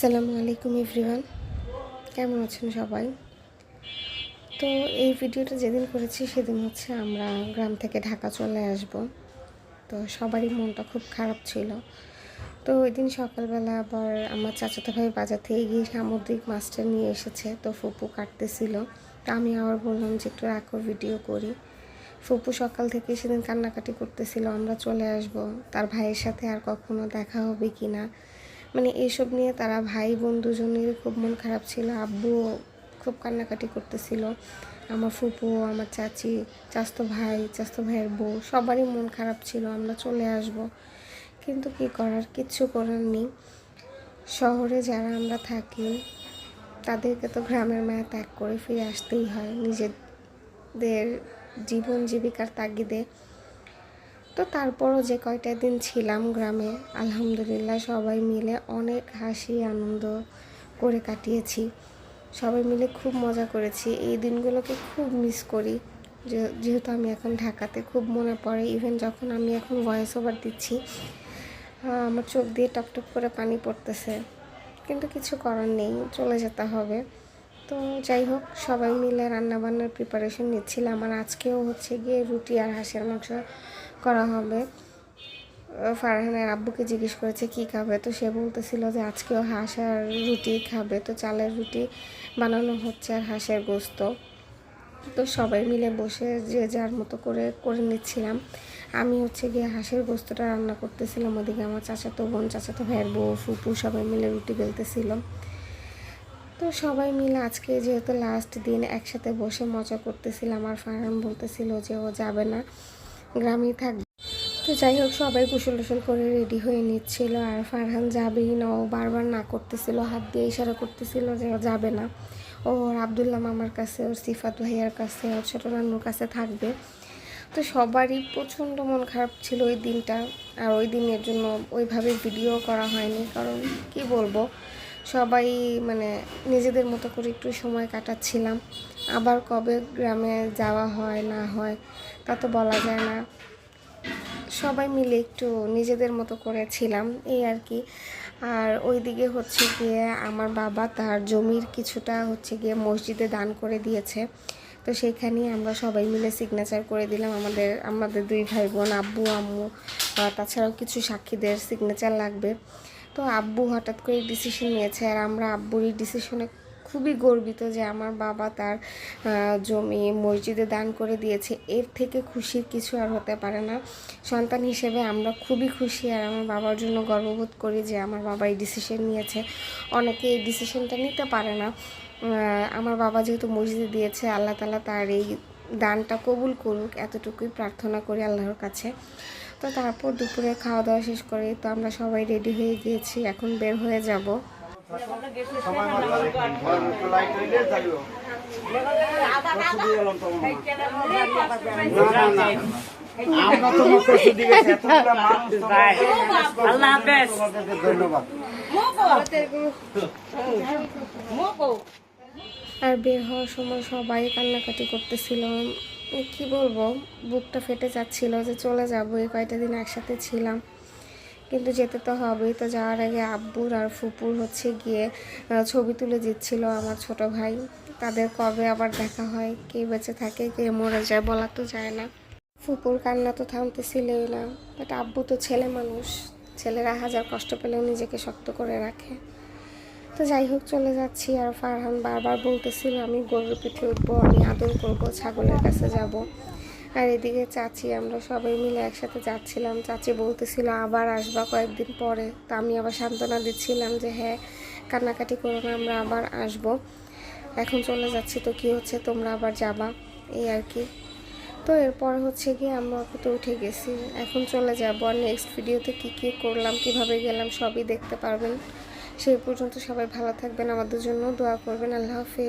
আসসালামু আলাইকুম এভরিওয়ান, কেমন আছেন সবাই? তো এই ভিডিওটা যেদিন করেছি সেদিন হচ্ছে আমরা গ্রাম থেকে ঢাকা চলে আসব। তো সবারই মনটা খুব খারাপ ছিল। তো ওই দিন সকালবেলা আবার আমার চাচাতো ভাই বাজার থেকে গিয়ে সামুদ্রিক মাছটা নিয়ে এসেছে। তো ফুপু কাটতেছিল, তো আমি আবার বললাম যে একটু রাখো, ভিডিও করি। ফুপু সকাল থেকে সেদিন কান্নাকাটি করতেছিল আমরা চলে আসব, তার ভাইয়ের সাথে আর কখনো দেখা হবে কি না, মানে এইসব নিয়ে তারা ভাই বোন দুজনেরই খুব মন খারাপ ছিল। আব্বুও খুব কান্নাকাটি করতেছিল, আমার ফুপু, আমার চাচি, চাচাতো ভাই, চাচাতো ভাইয়ের বউ, সবারই মন খারাপ ছিল আমরা চলে আসব। কিন্তু কি করার, কিচ্ছু করার নেই। শহরে যারা আমরা থাকি তাদেরকে তো গ্রামের মায়া ত্যাগ করে ফিরে আসতেই হয় নিজেদের জীবন জীবিকার তাগিদে। তো তারপরও যে কয়টা দিন ছিলাম গ্রামে, আলহামদুলিল্লাহ সবাই মিলে অনেক হাসি আনন্দ করে কাটিয়েছি। সবাই মিলে খুব মজা করেছি। এই দিনগুলোকে খুব মিস করি, যেহেতু আমি এখন ঢাকাতে, খুব মনে পড়ে। ইভেন যখন আমি এখন ভয়েস ওভার দিচ্ছি আমার চোখ দিয়ে টপটপ করে পানি পড়তেছে, কিন্তু কিছু করার নেই, চলে যেতে হবে। তো যাই হোক, সবাই মিলে রান্নাবান্নার প্রিপারেশন নিচ্ছিলাম। আর আজকেও হচ্ছে গিয়ে রুটি আর হাঁসের মাংস করা হবে। ফারহানের আব্বুকে জিজ্ঞেস করেছে কী খাবে, তো সে বলতেছিল যে আজকেও হাঁস আর রুটি খাবে। তো চালের রুটি বানানো হচ্ছে আর হাঁসের গোস্ত। তো সবাই মিলে বসে যে যার মতো করে নিচ্ছিলাম। আমি হচ্ছে গিয়ে হাঁসের গোস্তটা রান্না করতেছিলাম, ওদিকে আমার চাচাতো বোন, চাচাতো ভাইয়ের বউ, ফুপু সবাই মিলে রুটি বেলতেছিল। তো সবাই মিলে আজকে যেহেতু লাস্ট দিন একসাথে বসে মজা করতেছিলাম। আর ফারহান বলতেছিল যে ও যাবে না, গ্রামেই থাকবে। তো যাই হোক, সবাই গোসল টোসল করে রেডি হয়ে নিচ্ছিল। আর ফারহান যাবেই না, ও বারবার না করতেছিল, হাত দিয়ে ইশারা করতেছিল যে ও যাবে না। ওর আবদুল্লাহ মামার কাছে, ওর সিফাত ভাইয়ার কাছে, ওর ছোটো নান্নুর কাছে থাকবে। তো সবারই প্রচণ্ড মন খারাপ ছিল ওই দিনটা। আর ওই দিনের জন্য ওইভাবে ভিডিও করা হয়নি, কারণ কি বলবো, সবাই মানে নিজেদের মতো করে একটু সময় কাটাচ্ছিলাম। আবার কবে গ্রামে যাওয়া হয় না হয় তা তো বলা যায় না। সবাই মিলে একটু নিজেদের মতো করেছিলাম, এই আর কি। আর ওইদিকে হচ্ছে গিয়ে আমার বাবা তার জমির কিছুটা হচ্ছে গিয়ে মসজিদে দান করে দিয়েছে। তো সেখানেই আমরা সবাই মিলে সিগনেচার করে দিলাম, আমাদের দুই ভাই বোন, আব্বু আম্মু, তাছাড়াও কিছু সাক্ষীদের সিগনেচার লাগবে। তো আব্বু হঠাৎ করে ডিসিশন নিয়েছে, আর আমরা আব্বুর এই ডিসিশনে খুবই গর্বিত যে আমার বাবা তার জমি মসজিদে দান করে দিয়েছে। এর থেকে খুশির কিছু আর হতে পারে না। সন্তান হিসেবে আমরা খুবই খুশি, আর আমার বাবার জন্য গর্ববোধ করি যে আমার বাবা এই ডিসিশন নিয়েছে। অনেকে এই ডিসিশনটা নিতে পারে না। আমার বাবা যেহেতু মসজিদে দিয়েছে, আল্লাহ তাআলা তার এই দানটা কবুল করুক, এতটুকুই প্রার্থনা করি আল্লাহর কাছে। তো তারপর দুপুরে খাওয়া দাওয়া শেষ করে তো আমরা সবাই রেডি হয়ে গিয়েছি, এখন বের হয়ে যাব। আর বের হওয়ার সময় সবাই কান্নাকাটি করতেছিল, কি বলবো, বুকটা ফেটে যাচ্ছিল যে চলে যাব, এই কয়টা দিন একসাথে ছিলাম, কিন্তু যেতে তো হবেই। তো যাওয়ার আগে আব্বুর আর ফুপুর হচ্ছে গিয়ে ছবি তুলে দিচ্ছিল আমার ছোট ভাই। তাদের কবে আবার দেখা হয়, কে বেঁচে থাকে কে মরে যায় বলা তো যায় না। ফুপুর কান্না তো থামতেছিলই না, বাট আব্বু তো ছেলে মানুষ, ছেলেরা হাজার কষ্ট পেলেও নিজেকে শক্ত করে রাখে। তো যাই হোক, চলে যাচ্ছি। আর ফারহান বারবার বলতেছিল আমি গরুর পিঠে উঠবো, আমি আদর করবো, ছাগলের কাছে যাব। আর এদিকে চাচি, আমরা সবাই মিলে একসাথে যাচ্ছিলাম। চাচি বলতেছিল আবার আসবা কয়েকদিন পরে। তো আমি আবার সান্ত্বনা দিচ্ছিলাম যে হ্যাঁ, কান্নাকাটি করো না, আমরা আবার আসব, এখন চলে যাচ্ছি তো কি হচ্ছে, তোমরা আবার যাবা, এই আর কি। তো এরপর হচ্ছে গিয়ে আমরা তো উঠে গেছি, এখন চলে যাব। আর নেক্সট ভিডিওতে কী কী করলাম, কিভাবে গেলাম, সবই দেখতে পারবেন। সেই পর্যন্ত সবাই ভালো থাকবেন, আমাদের জন্য দোয়া করবেন। আল্লাহ হাফেজ।